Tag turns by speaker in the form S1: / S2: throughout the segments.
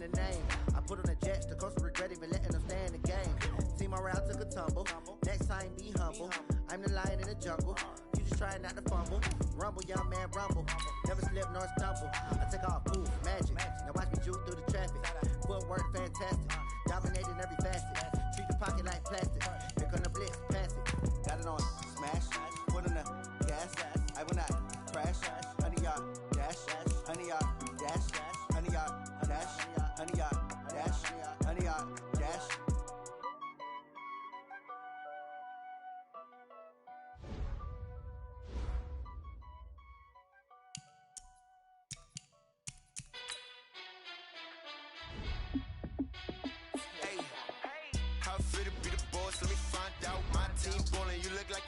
S1: the name. I put on the Jets, the coach regret even letting them stay in the game. See my route took a tumble. Next time be humble. I'm the lion in the jungle. You just trying not to fumble. Rumble, young man, rumble. Never slip nor stumble. I take off, move, magic. Now watch me juke through the traffic. Footwork fantastic. Dominating every facet. Treat the pocket like plastic. Here come the blitz, pass it. Got it on smash. Put on the gas. I will not crash. 100-yard dash. 100-yard dash. 100-yard dash. 100-yard dash. 100-yard dash.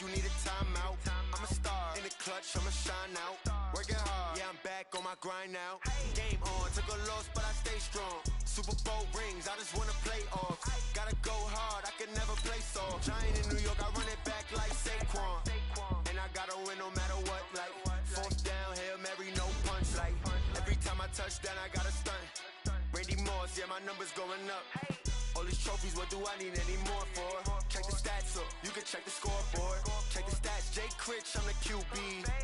S2: You need a timeout. I'm a star in the clutch, I'ma shine out. Working hard, yeah, I'm back on my grind now. Game on, took a loss, but I stay strong. Super Bowl rings, I just wanna play off. Gotta go hard, I can never play soft. Giant in New York, I run it back like Saquon. And I gotta win no matter what, like fourth down, Hail Mary, no punch. Like every time I touch down, I gotta stunt. Randy Moss, yeah, my number's going up. All these trophies, what do I need any more for? Check the stats up, you can check the scoreboard. Check the stats, Jay Critch, I'm the QB.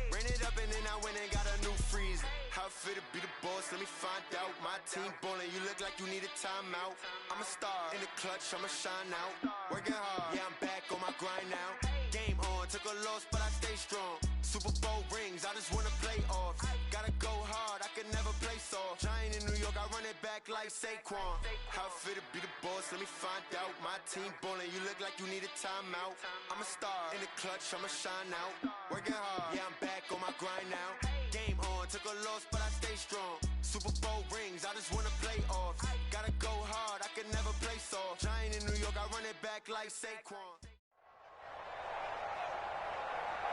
S2: Ran it up and then I went and got a new freeze. How it fit to be the boss, let me find out. My team ballin', you look like you need a timeout. I'm a star in the clutch, I'ma shine out. Working hard, yeah, I'm back on my grind now. Game on, took a loss, but I stay strong. Super Bowl rings, I just wanna play off. Gotta go hard, I can never play soft. Giant in New York, I run it back like Saquon. How it fit to be the boss, let me find out. My team ballin', you look like you need a timeout. I'm a star in the clutch, I'ma shine out. Working hard, yeah, I'm back on my grind now. Game on, took a loss, but I stay strong. Super Bowl rings, I just wanna play off. Gotta go hard, I can never play soft. Giant in New York, I run it back like Saquon.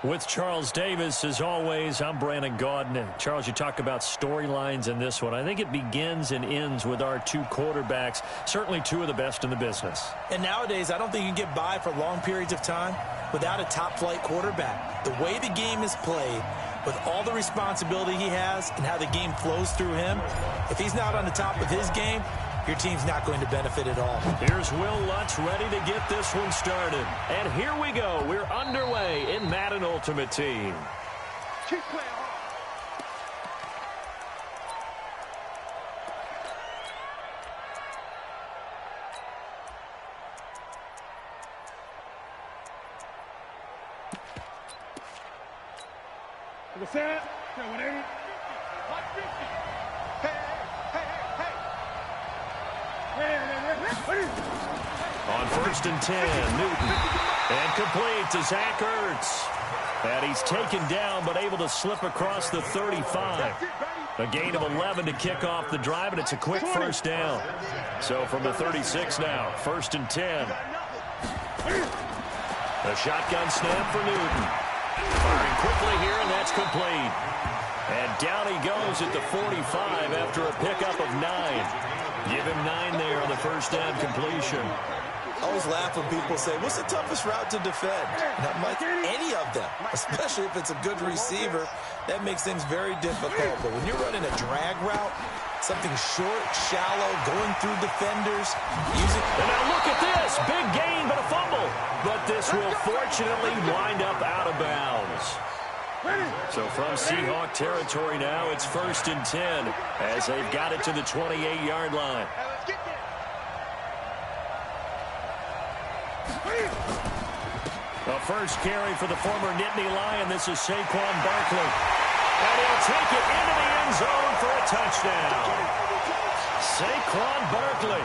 S3: With Charles Davis, as always, I'm Brandon Gaudin. And Charles, you talk about storylines in this one. I think it begins and ends with our two quarterbacks, certainly two of the best in the business.
S4: And nowadays, I don't think you can get by for long periods of time without a top-flight quarterback. The way the game is played, with all the responsibility he has and how the game flows through him, if he's not on the top of his game, your team's not going to benefit at all.
S3: Here's Will Lutz ready to get this one started. And here we go. We're underway in Madden Ultimate Team.
S5: Keep playing hard. What's that? 180. 150.
S3: On 1st and 10, Newton. And complete to Zach Ertz. And he's taken down, but able to slip across the 35. A gain of 11 to kick off the drive, and it's a quick first down. So from the 36 now, 1st and 10. A shotgun snap for Newton. Firing quickly here, and that's complete. And down he goes at the 45 after a pickup of 9. Give him 9 there on the first down completion.
S4: I always laugh when people say, what's the toughest route to defend? And I'm like, any of them, especially if it's a good receiver. That makes things very difficult. But when you're running a drag route, something short, shallow, going through defenders, using...
S3: And now look at this. Big gain, but a fumble. But this will fortunately wind up out of bounds. So from Seahawk territory now, it's 1st and 10 as they've got it to the 28-yard line. The first carry for the former Nittany Lion. This is Saquon Barkley. And he'll take it into the end zone for a touchdown. Saquon Barkley,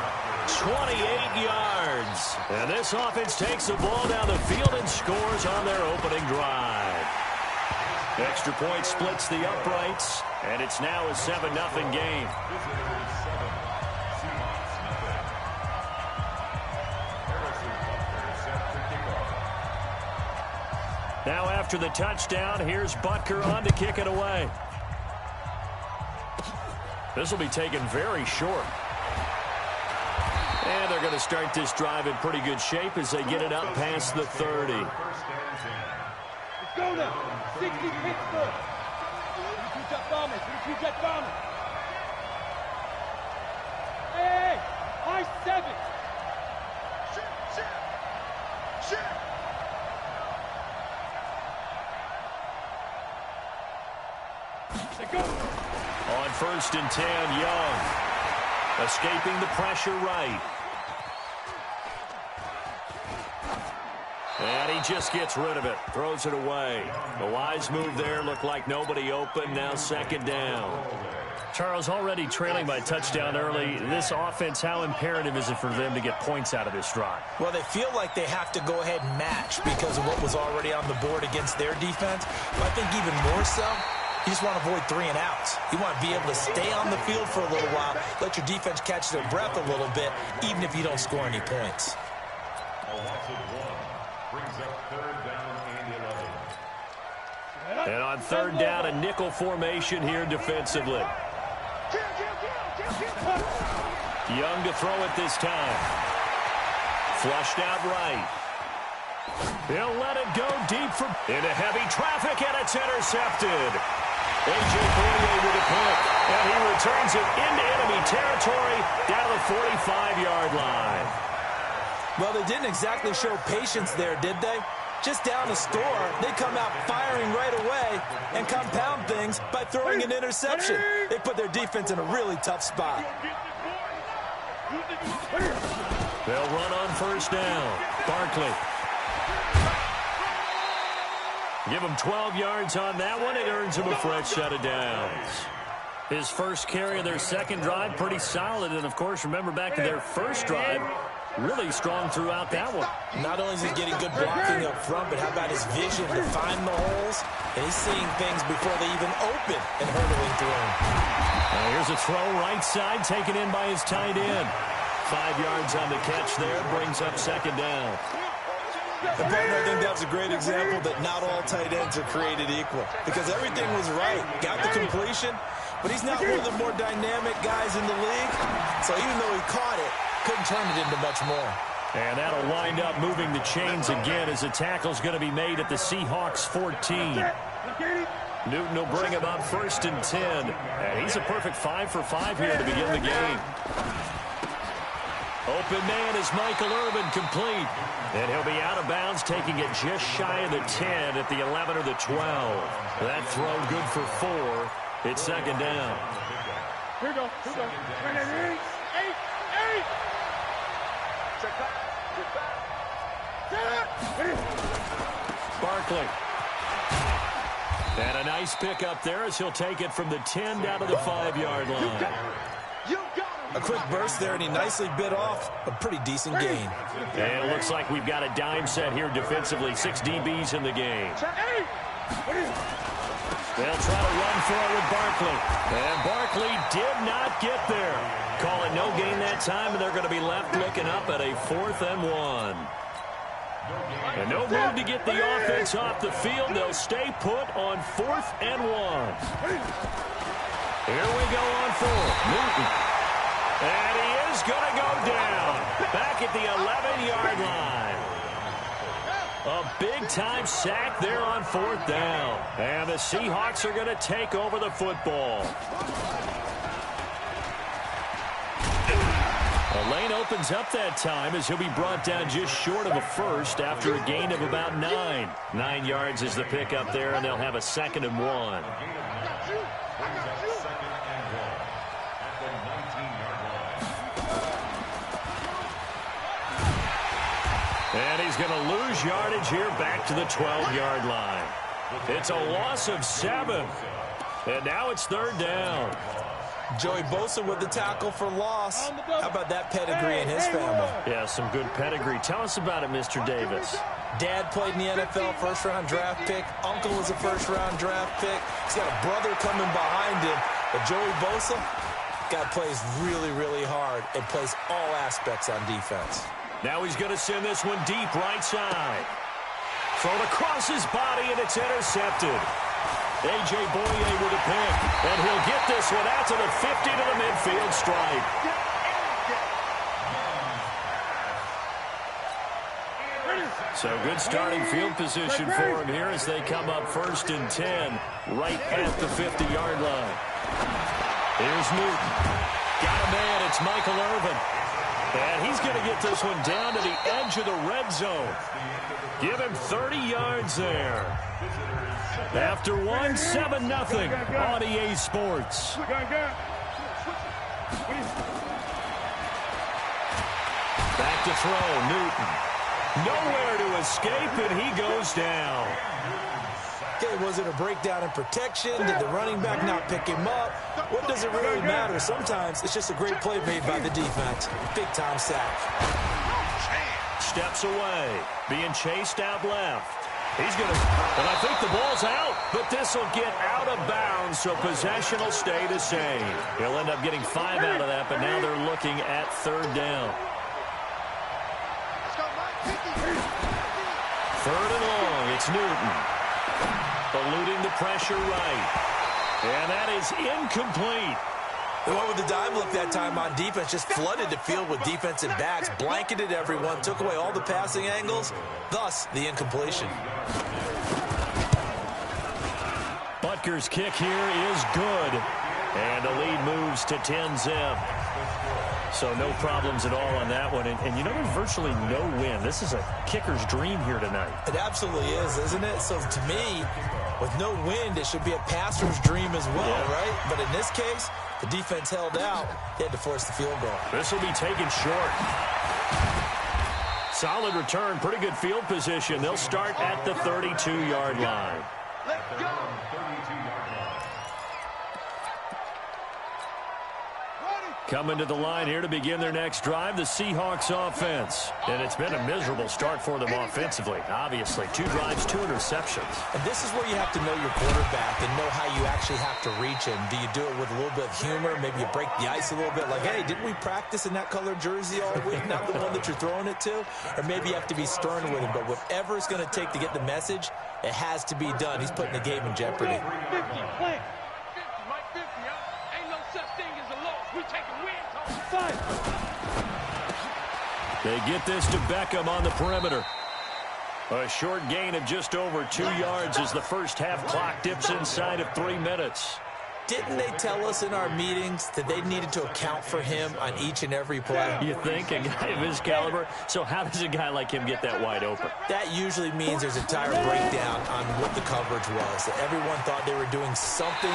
S3: 28 yards. And this offense takes the ball down the field and scores on their opening drive. Extra point splits the uprights, and it's now a 7-0 game. Now after the touchdown, here's Butker on to kick it away. This will be taken very short. And they're going to start this drive in pretty good shape as they get it up past the 30.
S5: Let's go now. 60 Pittsburgh. 32 jet bombers. 32 jet bombers. Hey,
S3: first and 10. Young escaping the pressure right. And he just gets rid of it. Throws it away. A wise move there. Looked like nobody open. Now second down.
S6: Charles, already trailing by a touchdown early. This offense, how imperative is it for them to get points out of this drive?
S4: Well, they feel like they have to go ahead and match because of what was already on the board against their defense. But I think even more so, you just want to avoid 3 and outs. You want to be able to stay on the field for a little while, let your defense catch their breath a little bit, even if you don't score any points.
S3: And on third down, a nickel formation here defensively. Young to throw it this time. Flushed out right. He'll let it go deep into heavy traffic, and it's intercepted. A.J. Boye with a pick, and he returns it into enemy territory down to the 45-yard line.
S4: Well, they didn't exactly show patience there, did they? Just down a score, they come out firing right away and compound things by throwing an interception. They put their defense in a really tough spot.
S3: They'll run on first down. Barkley. Give him 12 yards on that one. It earns him a fresh set of downs.
S6: His first carry of their second drive, pretty solid. And, of course, remember back to their first drive, really strong throughout that one.
S4: Not only is he getting good blocking up front, but how about his vision to find the holes? And he's seeing things before they even open and hurdling through them.
S3: Here's a throw right side taken in by his tight end. 5 yards on the catch there, brings up second down.
S4: And partner, I think that's a great example that not all tight ends are created equal. Because everything was right. Got the completion, but he's not one of the more dynamic guys in the league. So even though he caught it, couldn't turn it into much more.
S3: And that'll wind up moving the chains again as the tackle's going to be made at the Seahawks 14. Newton will bring him up first and 10. And he's a perfect 5 for 5 here to begin the game. Open man is Michael Irvin, complete. And he'll be out of bounds, taking it just shy of the 10 at the 11 or the 12. That throw good for 4. It's second down.
S5: Here we go. 8.
S3: Barkley. And a nice pick up there as he'll take it from the 10 down to the 5-yard line.
S4: A quick burst there, and he nicely bit off a pretty decent gain.
S3: And it looks like we've got a dime set here defensively. 6 DBs in the game. They'll try to run for it with Barkley. And Barkley did not get there. Call it no gain that time, and they're going to be left looking up at a 4th and 1. And no move to get the offense off the field. They'll stay put on 4th and 1. Here we go on 4th. Newton. And he is going to go down. Back at the 11-yard line. A big-time sack there on 4th down. And the Seahawks are going to take over the football. The lane opens up that time as he'll be brought down just short of a first after a gain of about 9. 9 yards is the pickup there, and they'll have a 2nd and 1. And he's going to lose yardage here back to the 12-yard line. It's a loss of 7. And now it's 3rd down.
S4: Joey Bosa with the tackle for loss. How about that pedigree in his family?
S6: Yeah, some good pedigree. Tell us about it, Mr. Davis.
S4: Dad played in the NFL, first-round draft pick. Uncle was a first-round draft pick. He's got a brother coming behind him. But Joey Bosa, guy plays really, really hard and plays all aspects on defense.
S3: Now he's going to send this one deep right side. Thrown across his body, and it's intercepted. A.J. Boye with a pick, and he'll get this one out to the 50 to the midfield stripe. So good starting field position for him here as they come up 1st and 10 right at the 50-yard line. Here's Newton. Got a man. It's Michael Irvin. And he's going to get this one down to the edge of the red zone. Give him 30 yards there. After one, 7-0 on EA Sports. Back to throw, Newton. Nowhere to escape, and he goes down.
S4: Okay, was it a breakdown in protection? Did the running back not pick him up? What does it really matter? Sometimes it's just a great play made by the defense. Big-time sack.
S3: Steps away, being chased out left. He's going to, and I think the ball's out, but this will get out of bounds, so possession will stay the same. He'll end up getting 5 out of that, but now they're looking at 3rd down. 3rd and long, it's Newton. Eluding the pressure right. And that is incomplete.
S4: The one with the dime look that time on defense just flooded the field with defensive backs, blanketed everyone, took away all the passing angles, thus the incompletion.
S3: Butker's kick here is good. And the lead moves to 10-zip. So no problems at all on that one. And you know, there's virtually no win. This is a kicker's dream here tonight.
S4: It absolutely is, isn't it? So to me, with no wind, it should be a passer's dream as well, right? But in this case, the defense held out. They had to force the field goal.
S3: This will be taken short. Solid return, pretty good field position. They'll start at the 32-yard line.
S5: Let's go.
S3: Coming to the line here to begin their next drive, the Seahawks offense. And it's been a miserable start for them offensively. Obviously, 2 drives, 2 interceptions.
S4: And this is where you have to know your quarterback and know how you actually have to reach him. Do you do it with a little bit of humor? Maybe you break the ice a little bit like, hey, didn't we practice in that colored jersey all week? Not the one that you're throwing it to? Or maybe you have to be stern with him. But whatever it's going to take to get the message, it has to be done. He's putting the game in jeopardy.
S5: 50, play. 50, Mike, 50, ain't no such thing as a loss. We take a win.
S3: They get this to Beckham on the perimeter. A short gain of just over 2 yards as the first half clock dips inside of 3 minutes.
S4: Didn't they tell us in our meetings that they needed to account for him on each and every play?
S3: You think? A guy of his caliber? So how does a guy like him get that wide open?
S4: That usually means there's a tire breakdown on what the coverage was. That everyone thought they were doing something,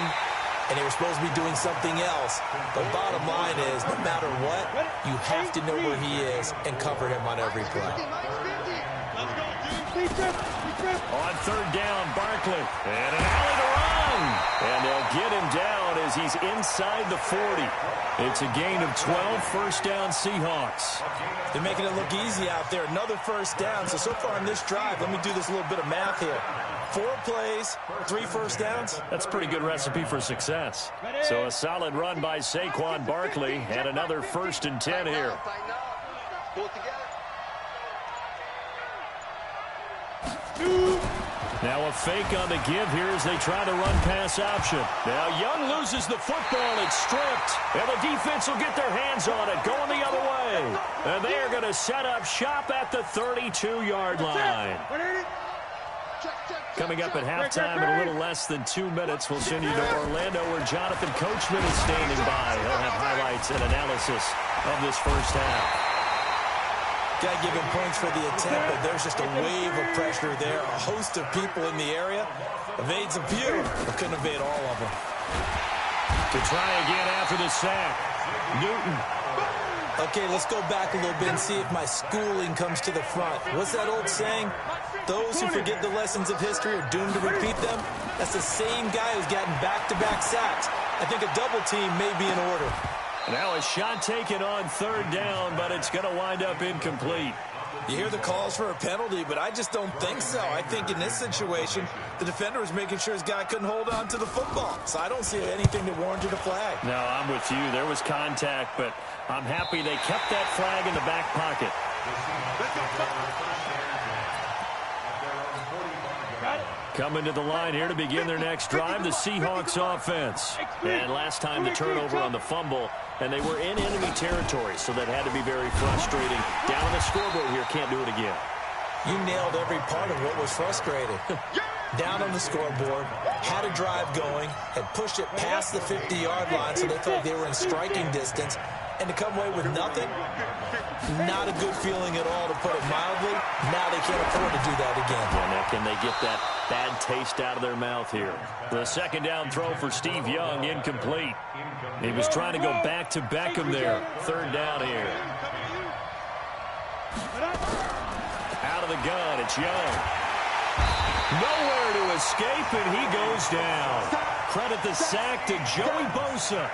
S4: and they were supposed to be doing something else. But bottom line is, no matter what, you have to know where he is and cover him on every play.
S3: On 3rd down, Barkley. And an alley to run. And they'll get him down as he's inside the 40. It's a gain of 12, 1st down Seahawks.
S4: They're making it look easy out there. Another 1st down. So far in this drive, let me do this little bit of math here. 4 plays, 3 1st downs.
S3: That's a pretty good recipe for success. So a solid run by Saquon Barkley and another 1st and 10 here. Now a fake on the give here as they try to run pass option. Now Young loses the football. It's stripped. And the defense will get their hands on it, going the other way. And they are going to set up shop at the 32-yard line. Coming up at halftime in a little less than 2 minutes, we'll send you to Orlando where Jonathan Coachman is standing by. He'll have highlights and analysis of this first half.
S4: Got to give him points for the attempt, but there's just a wave of pressure there. A host of people in the area. Evades a few, but couldn't evade all of them.
S3: To try again after the sack. Newton.
S4: Okay, let's go back a little bit and see if my schooling comes to the front. What's that old saying? Those who forget the lessons of history are doomed to repeat them. That's the same guy who's gotten back-to-back sacks. I think a double team may be in order.
S3: Now a shot taken on 3rd down, but it's going to wind up incomplete.
S4: You hear the calls for a penalty, but I just don't think so. I think in this situation, the defender was making sure his guy couldn't hold on to the football. So I don't see anything that warranted a flag.
S3: No, I'm with you. There was contact, but I'm happy they kept that flag in the back pocket. Coming to the line here to begin their next drive, the Seahawks offense. And last time the turnover on the fumble, and they were in enemy territory, so that had to be very frustrating. Down on the scoreboard here, can't do it again.
S4: You nailed every part of what was frustrating. Down on the scoreboard, had a drive going, had pushed it past the 50-yard line, so they thought they were in striking distance, and to come away with nothing, not a good feeling at all, to put it mildly. Now they can't afford to do that again.
S6: Yeah, now can they get that bad taste out of their mouth here? The second down throw for Steve Young, incomplete. He was trying to go back to Beckham there. Third down here. Out of the gun, it's Young. Nowhere to escape, and he goes down. Credit the sack to Joey Bosa.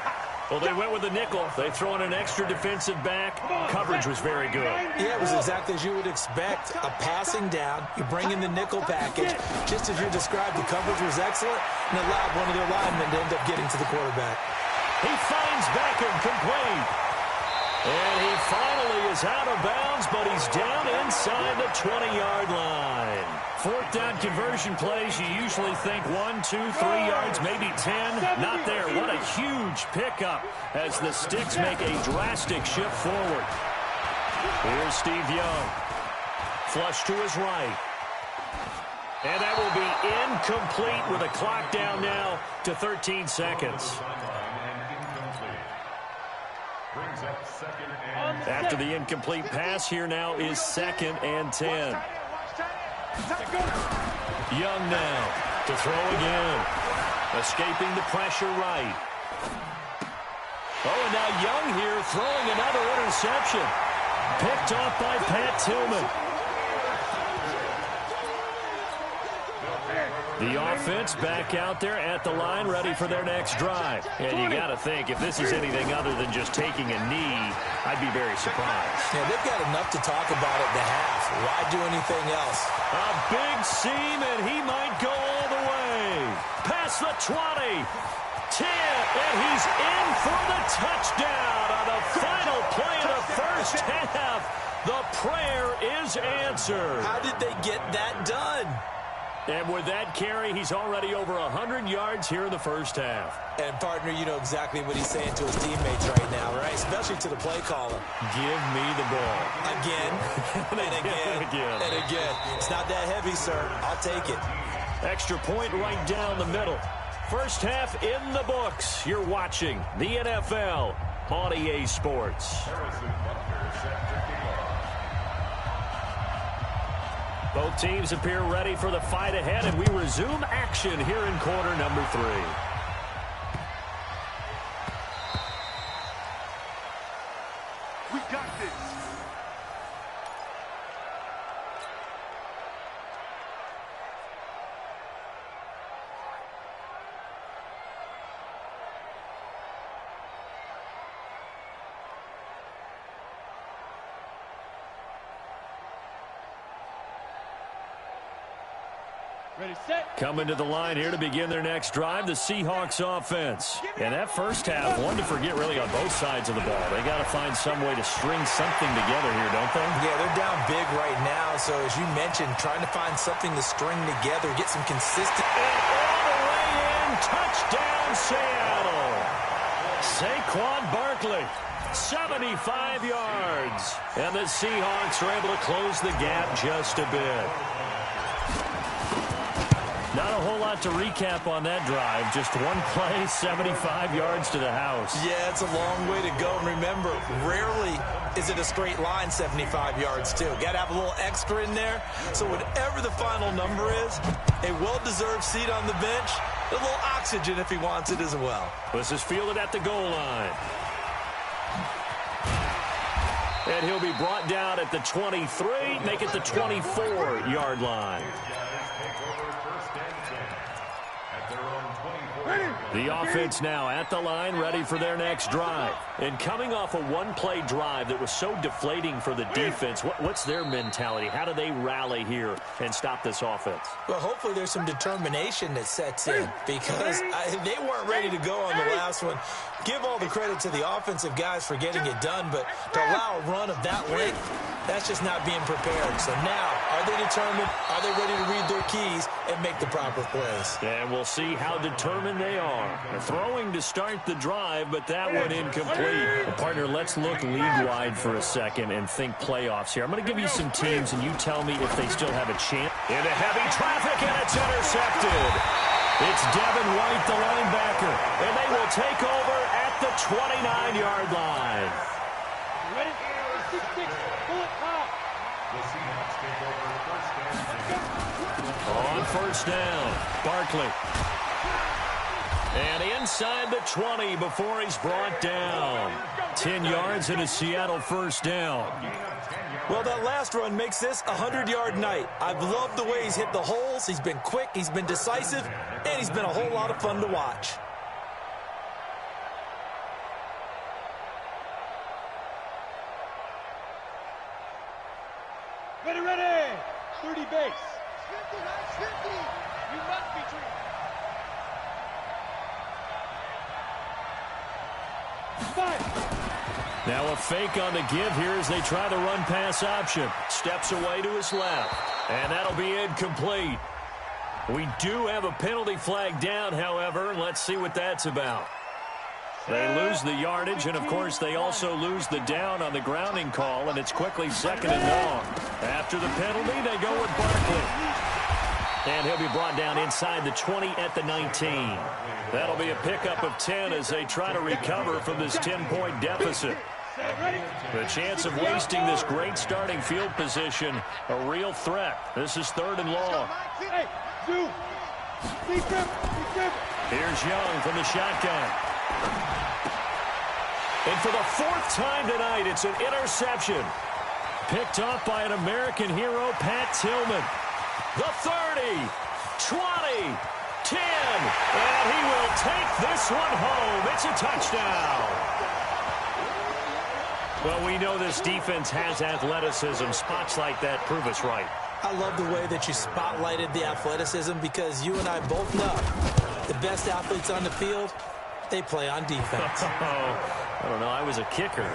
S6: Well, they went with a nickel. They throw in an extra defensive back. Coverage was very good.
S4: Yeah, it was exactly as you would expect. A passing down. You bring in the nickel package. Just as you described, the coverage was excellent and allowed one of their linemen to end up getting to the quarterback.
S6: He finds Beckham, complete. And he finally is out of bounds, but he's down inside the 20-yard line. Fourth down conversion plays, you usually think 1, 2, 3 yards, maybe 10. Not there. What a huge pickup as the Sticks make a drastic shift forward. Here's Steve Young. Flush to his right. And that will be incomplete with a clock down now to 13 seconds. After the incomplete pass, here now is 2nd and 10. Young now to throw again. Escaping the pressure right. Oh, and now Young here throwing another interception. Picked off by Pat Tillman. The offense back out there at the line, ready for their next drive. And you got to think, if this is anything other than just taking a knee, I'd be very surprised.
S4: Yeah, they've got enough to talk about at the half. Why do anything else?
S6: A big seam, and he might go all the way. Past the 20. 10, and he's in for the touchdown on the final play of the first half. The prayer is answered.
S4: How did they get that done?
S6: And with that carry, he's already over 100 yards here in the first half.
S4: And, partner, you know exactly what he's saying to his teammates right now, right? Especially to the play caller.
S6: Give me the ball.
S4: Again, and again, and again. It's not that heavy, sir. I'll take it.
S6: Extra point right down the middle. First half in the books. You're watching the NFL on EA Sports. Both teams appear ready for the fight ahead, and we resume action here in quarter number 3.
S5: We got this. Ready, set.
S6: Coming to the line here to begin their next drive, the Seahawks offense. And that first half, one to forget really on both sides of the ball. They got to find some way to string something together here, don't they?
S4: Yeah, they're down big right now. So, as you mentioned, trying to find something to string together, get some consistent.
S6: And all the way in, touchdown Seattle. Saquon Barkley, 75 yards. And the Seahawks are able to close the gap just a bit. Not a whole lot to recap on that drive. Just one play, 75 yards to the house.
S4: Yeah, it's a long way to go. And remember, rarely is it a straight line 75 yards, too. Got to have a little extra in there. So whatever the final number is, a well-deserved seat on the bench, a little oxygen if he wants it as well.
S6: This is fielded at the goal line. And he'll be brought down at the 23, make it the 24-yard line. The offense now at the line, ready for their next drive. And coming off a one-play drive that was so deflating for the defense, what's their mentality? How do they rally here and stop this offense?
S4: Well, hopefully there's some determination that sets in because they weren't ready to go on the last one. Give all the credit to the offensive guys for getting it done, but to allow a run of that length, that's just not being prepared. So now, are they determined? Are they ready to read their keys and make the proper plays?
S6: And we'll see how determined they are. They're throwing to start the drive, but that one incomplete. Well, partner, let's look league-wide for a second and think playoffs here. I'm going to give you some teams, and you tell me if they still have a chance. Into heavy traffic, and it's intercepted. It's Devin White, the linebacker, and they will take over at the 29-yard line.
S5: Ready? 6-6. Pull it high.
S3: On first down, Barkley. And inside the 20 before he's brought down. 10 yards and a Seattle first down.
S4: Well, that last run makes this a 100-yard night. I've loved the way he's hit the holes. He's been quick, he's been decisive, and he's been a whole lot of fun to watch.
S5: Ready, ready. 30 base. 50, nice 50. You must be treated.
S3: Now a fake on the give here as they try the run-pass option. Steps away to his left, and that'll be incomplete. We do have a penalty flag down, however. Let's see what that's about. They lose the yardage, and, of course, they also lose the down on the grounding call, and it's quickly 2nd and long. After the penalty, they go with Barkley. And he'll be brought down inside the 20 at the 19. That'll be a pickup of 10 as they try to recover from this 10-point deficit. The chance of wasting this great starting field position, a real threat. This is 3rd and long. Here's Young from the shotgun. And for the 4th time tonight, it's an interception. Picked off by an American hero, Pat Tillman. The 30, 20, 10, and he will take this one home. It's a touchdown. Well, we know this defense has athleticism. Spots like that prove us right.
S4: I love the way that you spotlighted the athleticism because you and I both know the best athletes on the field, they play on defense.
S3: I don't know. I was a kicker.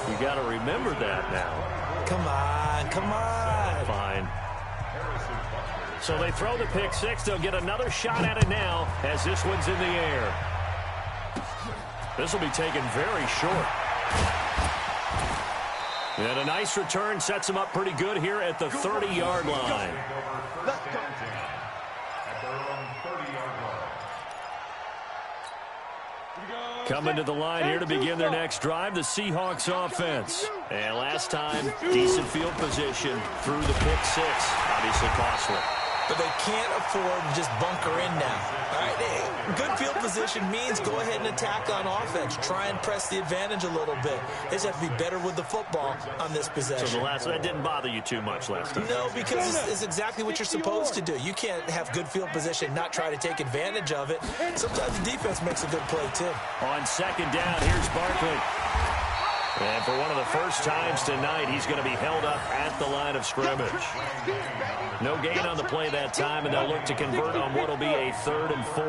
S3: You got to remember that now.
S4: Come on, come on.
S3: Fine. So they throw the pick six. They'll get another shot at it now as this one's in the air. This will be taken very short. And a nice return sets them up pretty good here at the 30-yard line. Coming to the line here to begin their next drive, the Seahawks offense. And last time, decent field position through the pick six. Obviously costly.
S4: But they can't afford to just bunker in now. All right, good field position means go ahead and attack on offense. Try and press the advantage a little bit. They just have to be better with the football on this possession.
S3: So that didn't bother you too much last time?
S4: No, because it's exactly what you're supposed to do. You can't have good field position, not try to take advantage of it. Sometimes the defense makes a good play, too.
S3: On 2nd down, here's Barkley. And for one of the first times tonight, he's going to be held up at the line of scrimmage. No gain on the play that time, and they'll look to convert on what will be a 3rd and 4.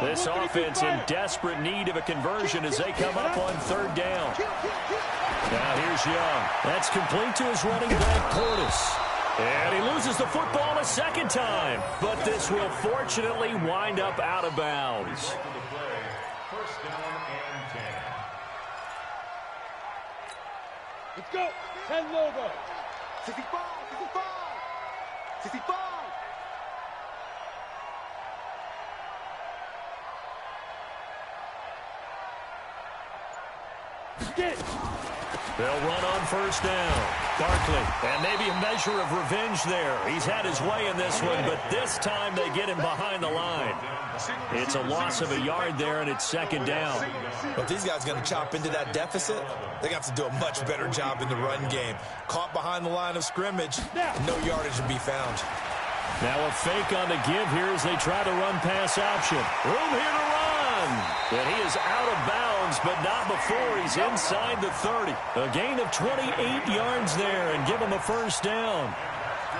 S3: This offense in desperate need of a conversion as they come up on 3rd down. Now here's Young. That's complete to his running back, Portis. And he loses the football a 2nd time. But this will fortunately wind up out of bounds.
S5: Let's go. 10 logo.
S1: 65, 65, 65.
S5: Get.
S3: They'll run on 1st down. Barkley, and maybe a measure of revenge there. He's had his way in this one, but this time they get him behind the line. It's a loss of a yard there, and it's 2nd down.
S4: But these guys are going to chop into that deficit. They have to do a much better job in the run game. Caught behind the line of scrimmage, no yardage to be found.
S3: Now a fake on the give here as they try the run-pass option. Room here to run. And he is out of bounds, but not before he's inside the 30. A gain of 28 yards there and give him a 1st down.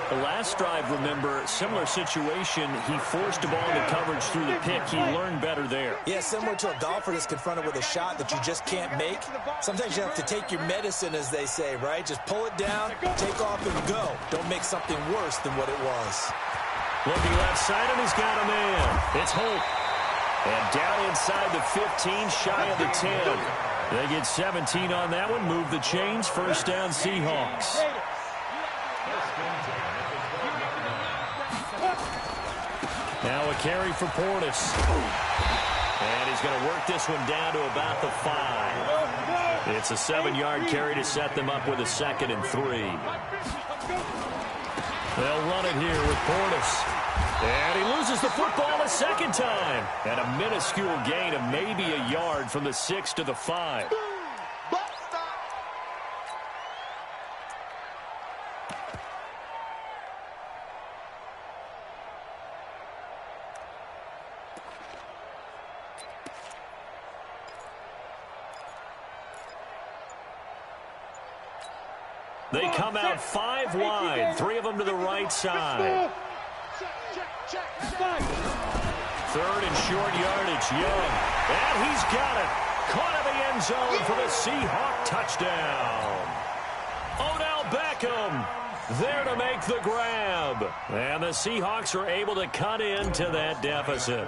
S3: The last drive, remember, similar situation. He forced a ball into coverage through the pick. He learned better there.
S4: Yeah, similar to a golfer that's confronted with a shot that you just can't make. Sometimes you have to take your medicine, as they say, right? Just pull it down, take off, and go. Don't make something worse than what it was.
S3: Looking left side, and he's got a man. It's Holt. And down inside the 15, shy of the 10. They get 17 on that one. Move the chains. 1st down, Seahawks. Now a carry for Portis. And he's going to work this one down to about the 5.
S6: It's a 7-yard carry to set them up with a 2nd and 3. They'll run it here with Portis. And he loses the football a 2nd time. And a minuscule gain of maybe a yard from the 6 to the 5. They come out 5 wide, 3 of them to the right side. 3rd and short yardage, Young. And he's got it. Caught in the end zone for the Seahawk touchdown. Odell Beckham there to make the grab. And the Seahawks are able to cut into that deficit.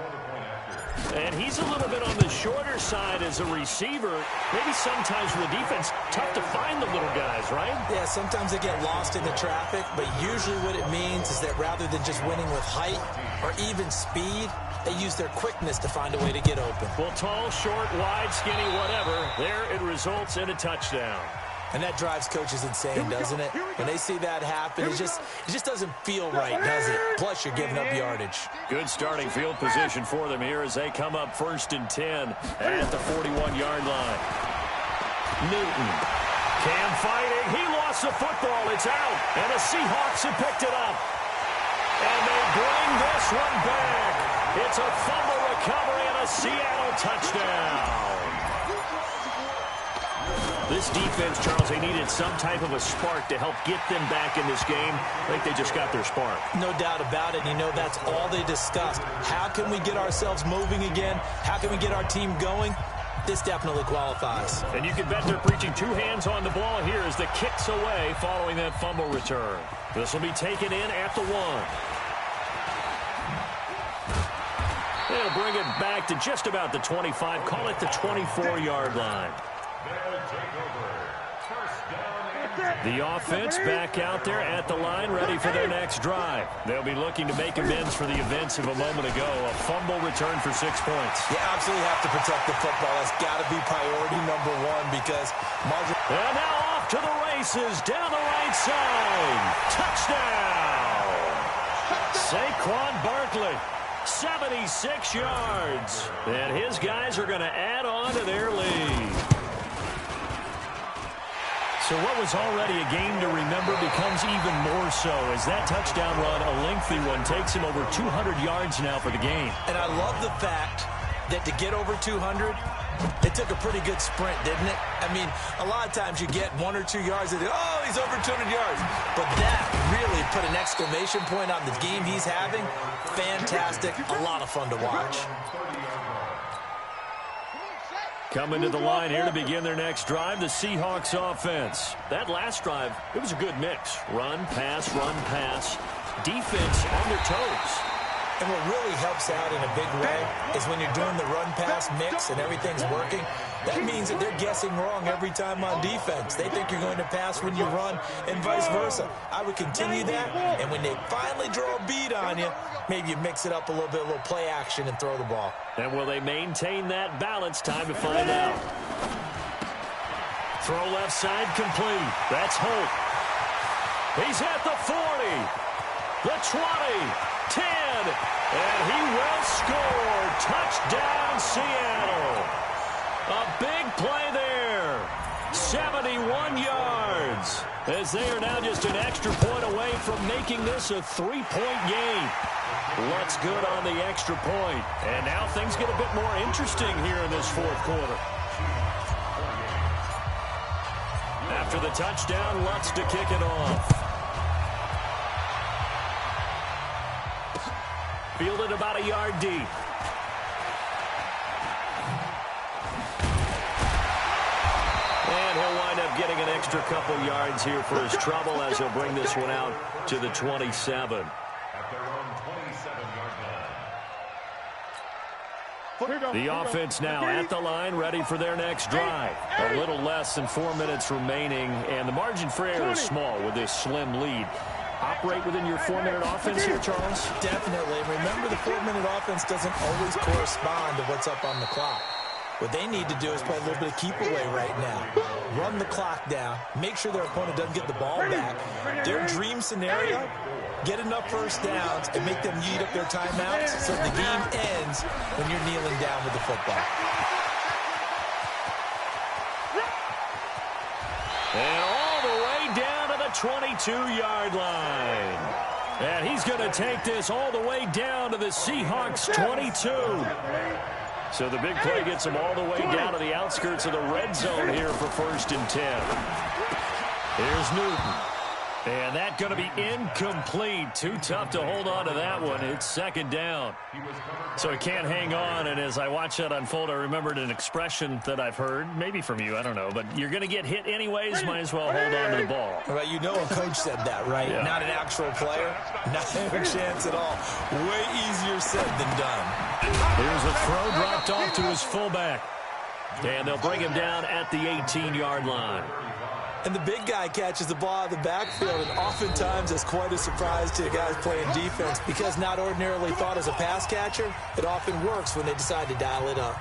S6: And he's a little bit on the shorter side as a receiver. Maybe sometimes for the defense, tough to find the little guys, right?
S4: Yeah, sometimes they get lost in the traffic, but usually what it means is that rather than just winning with height or even speed, they use their quickness to find a way to get open.
S6: Well, tall, short, wide, skinny, whatever, there it results in a touchdown.
S4: And that drives coaches insane, doesn't it? When they see that happen, it just doesn't feel right, does it? Plus, you're giving up yardage.
S6: Good starting field position for them here as they come up 1st and 10 at the 41-yard line. Newton. Cam fighting. He lost the football. It's out. And the Seahawks have picked it up. And they bring this one back. It's a fumble recovery and a Seattle touchdown. This defense, Charles, they needed some type of a spark to help get them back in this game. I think they just got their spark.
S4: No doubt about it. You know, that's all they discussed. How can we get ourselves moving again? How can we get our team going? This definitely qualifies.
S6: And you can bet they're preaching 2 hands on the ball here as the kick's away following that fumble return. This will be taken in at the 1. They'll bring it back to just about the 25. Call it the 24-yard line. The offense back out there at the line, ready for their next drive. They'll be looking to make amends for the events of a moment ago. A fumble return for 6 points.
S4: You absolutely have to protect the football. That's got to be priority number 1 because margin.
S6: And now off to the races down the right side. Touchdown! Saquon Barkley, 76 yards. And his guys are going to add on to their lead. So what was already a game to remember becomes even more so as that touchdown run, a lengthy one, takes him over 200 yards now for the game.
S4: And I love the fact that to get over 200, it took a pretty good sprint, didn't it? I mean, a lot of times you get 1 or 2 yards and oh, he's over 200 yards. But that really put an exclamation point on the game he's having. Fantastic. A lot of fun to watch.
S6: Coming to the line here to begin their next drive, the Seahawks offense. That last drive, it was a good mix. Run, pass, defense on their toes.
S4: And what really helps out in a big way is when you're doing the run-pass mix and everything's working, that means that they're guessing wrong every time on defense. They think you're going to pass when you run and vice versa. I would continue that, and when they finally draw a beat on you, maybe you mix it up a little bit, a little play action and throw the ball.
S6: And will they maintain that balance? Time to find out. Throw left side complete. That's Holt. He's at the 40, the 20, 10, and he will score. Touchdown, Seattle. A big play there. 71 yards. As they are now just an extra point away from making this a 3-point game. Lutz good on the extra point. And now things get a bit more interesting here in this 4th quarter. After the touchdown, Lutz to kick it off. Fielded about a yard deep. And he'll wind up getting an extra couple yards here for his trouble as he'll bring this one out to the 27. The offense now at the line, ready for their next drive. A little less than 4 minutes remaining, and the margin for error is small with this slim lead. Operate within your 4-minute offense here, Charles?
S4: Definitely. Remember, the 4-minute offense doesn't always correspond to what's up on the clock. What they need to do is play a little bit of keep away right now. Run the clock down. Make sure their opponent doesn't get the ball back. Their dream scenario, get enough first downs and make them eat up their timeouts so the game ends when you're kneeling down with the football.
S6: And all the way down to the 22-yard line. And he's going to take this all the way down to the Seahawks 22. So the big play gets him all the way down to the outskirts of the red zone here for 1st and 10. Here's Newton. And that's going to be incomplete. Too tough to hold on to that one. It's 2nd down. So he can't hang on. And as I watch that unfold, I remembered an expression that I've heard, maybe from you, I don't know. But you're going to get hit anyways, might as well hold on to the ball.
S4: Well, you know a coach said that, right?
S6: Yeah.
S4: Not an actual player. Not a chance at all. Way easier said than done.
S6: Here's a throw dropped off to his fullback. And they'll bring him down at the 18-yard line.
S4: And the big guy catches the ball out of the backfield, and oftentimes it's quite a surprise to the guys playing defense because not ordinarily thought as a pass catcher, it often works when they decide to dial it up.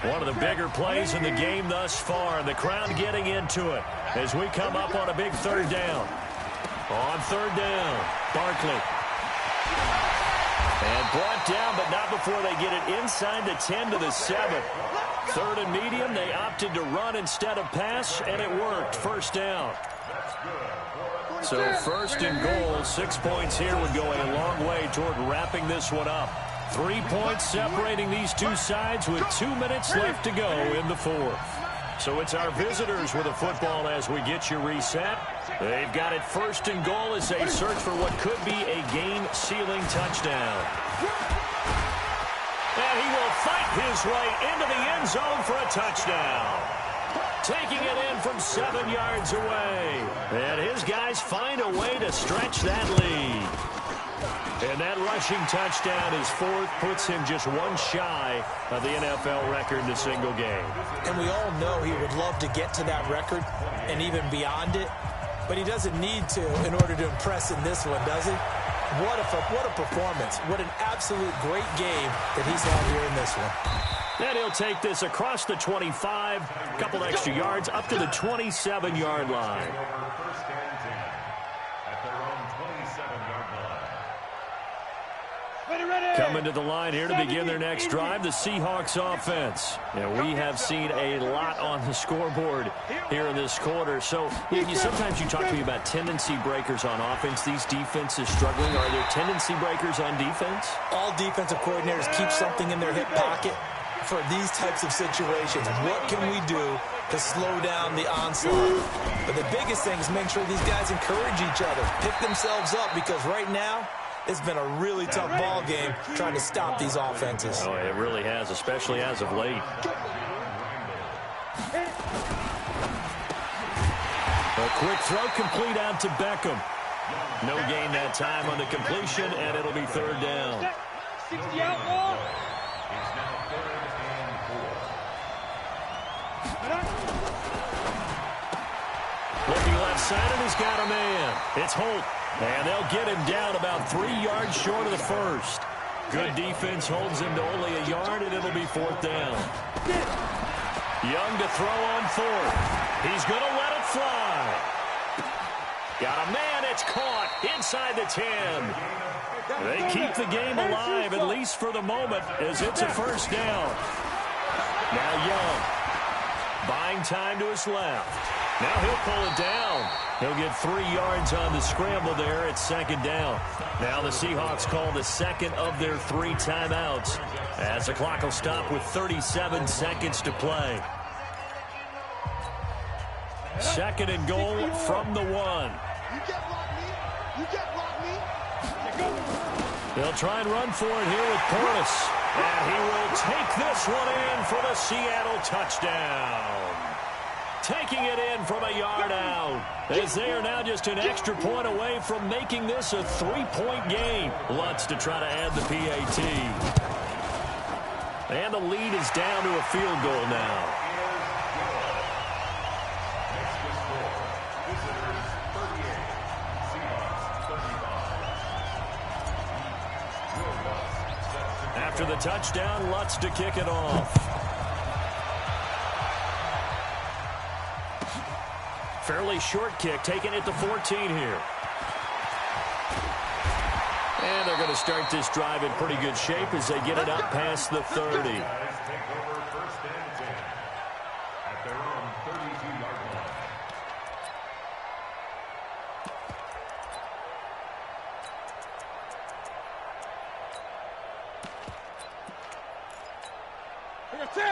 S6: One of the bigger plays in the game thus far, and the crowd getting into it as we come up on a big 3rd down. On 3rd down, Barkley. And brought down, but not before they get it inside the 10 to the 7. 3rd and medium, they opted to run instead of pass, and it worked. 1st down. So 1st and goal, 6 points here would go a long way toward wrapping this one up. 3 points separating these two sides with 2 minutes left to go in the 4th. So it's our visitors with the football as we get you reset. They've got it 1st and goal as they search for what could be a game-sealing touchdown. And he will fight his way into the end zone for a touchdown. Taking it in from 7 yards away. And his guys find a way to stretch that lead. And that rushing touchdown is 4th, puts him just one shy of the NFL record in a single game.
S4: And we all know he would love to get to that record and even beyond it, but he doesn't need to in order to impress in this one, does he? What a performance. What an absolute great game that he's had here in this one.
S6: And he'll take this across the 25, a couple extra yards, up to the 27-yard line. Coming to the line here to begin their next drive, the Seahawks offense. And we have seen a lot on the scoreboard here in this quarter. So sometimes you talk to me about tendency breakers on offense. These defenses struggling. Are there tendency breakers on defense?
S4: All defensive coordinators keep something in their hip pocket for these types of situations. What can we do to slow down the onslaught? But the biggest thing is make sure these guys encourage each other, pick themselves up, because right now, it's been a really tough ball game trying to stop these offenses.
S6: Oh, it really has, especially as of late. A quick throw complete out to Beckham. No gain that time on the completion, and it'll be 3rd down.
S5: 60 out ball.
S6: Looking left side, and he's got a man. It's Holt. And they'll get him down about 3 yards short of the 1st. Good defense holds him to only a yard, and it'll be 4th down. Young to throw on 4th. He's going to let it fly. Got a man. It's caught inside the 10. They keep the game alive, at least for the moment, as it's a 1st down. Now Young. Buying time to his left. Now he'll pull it down. He'll get 3 yards on the scramble there at 2nd down. Now the Seahawks call the 2nd of their 3 timeouts as the clock will stop with 37 seconds to play. 2nd and goal from the 1.
S5: You can't block me. You can't block me.
S6: They'll try and run for it here with Portis. And he will take this one in for the Seattle touchdown. Taking it in from a yard out, as they are now just an extra point away from making this a 3-point game. Lutz to try to add the PAT. And the lead is down to a field goal now. After the touchdown, Lutz to kick it off. Fairly short kick, taking it to 14 here. And they're going to start this drive in pretty good shape as they get it up past the 30.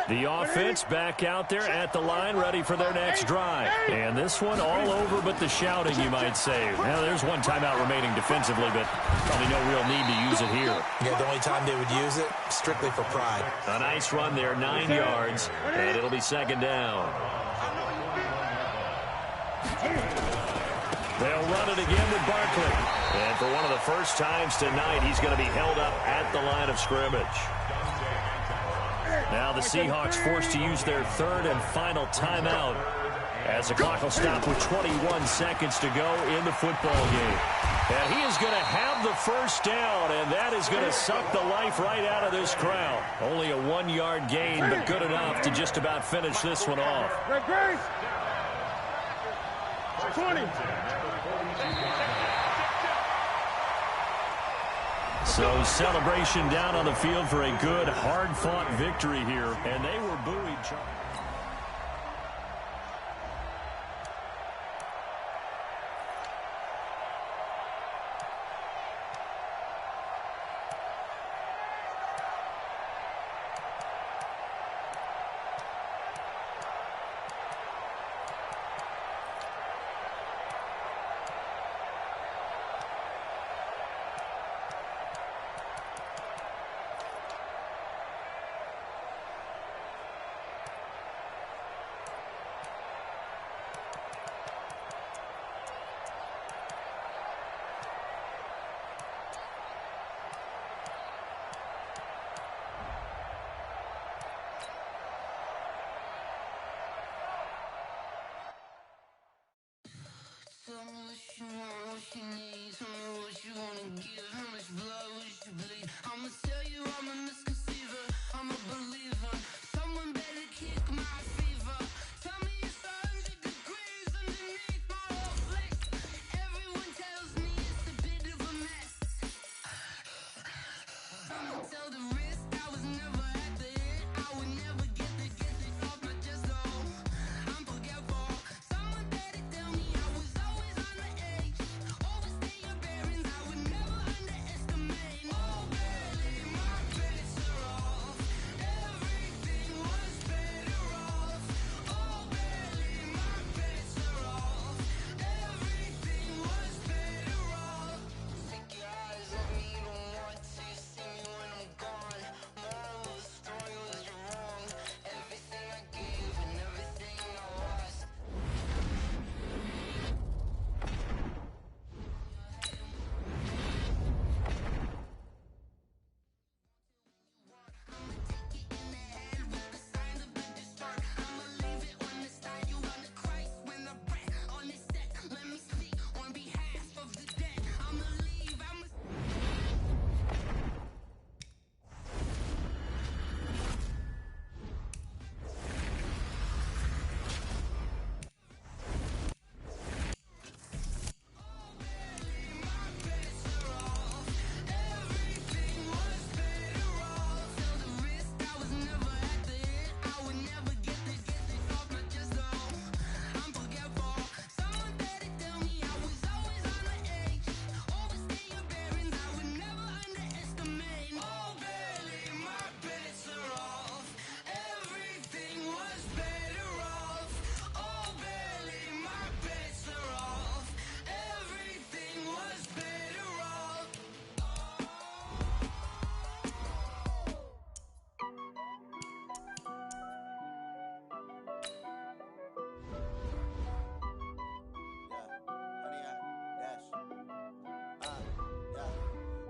S6: The offense back out there at the line, ready for their next drive. And this one all over but the shouting, you might say. Now, there's one timeout remaining defensively, but probably no real need to use it here.
S4: Yeah, the only time they would use it, strictly for pride.
S6: A nice run there, 9 yards, and it'll be second down. They'll run it again with Barkley. And for one of the first times tonight, he's going to be held up at the line of scrimmage. Now the Seahawks forced to use their third and final timeout as the clock will stop with 21 seconds to go in the football game. And he is going to have the first down, and that is going to suck the life right out of this crowd. Only a 1-yard gain, but good enough to just about finish this one off.
S5: 20.
S6: So celebration down on the field for a good, hard-fought victory here. And they were buoyed.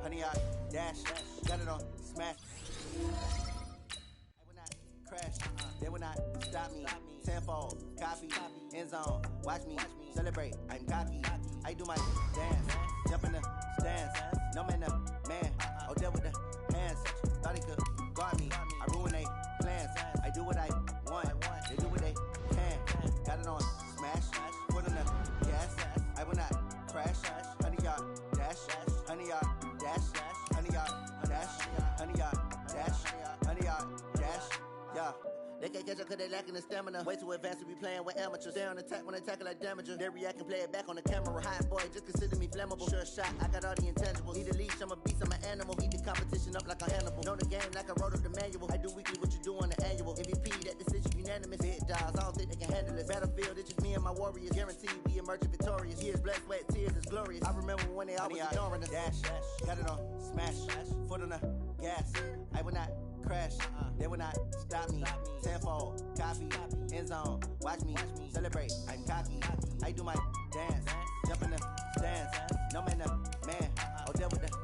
S1: Honey, I dash, got it on smash. I will not crash, they will not stop me. Tenfold, copy, end zone, watch me celebrate. I'm cocky, I do my dance, jump in the stands. No man, man, oh there with the hands. Thought he could guard me, I ruin they plans. I do what I want, they do what they can. Got it on smash, put on the They can't catch up cause they lacking the stamina. Way too advanced to be playing with amateurs. Stay on attack when they tackle like damager. They react and play it back on the camera. Hot boy, just consider me flammable. Sure shot, I got all the intangibles. Need a leash, I'm a beast, I'm an animal. Eat the competition up like a Hannibal. Know the game like I wrote up the manual. I do weekly what you do on the annual. MVP, that decision unanimous. Big dogs, I don't think they can handle it. Battlefield, it's just me and my warriors. Guaranteed we emerge victorious. Years, blood, sweat, tears, it's glorious. I remember when they always ignoring us. Dash, got it on, smash, foot on the gas. I will not crash, they will not stop me. Tenfold, copy, end zone, watch me celebrate. I'm cocky, I do my dance, jump in the stands. No man, man, oh, deal with the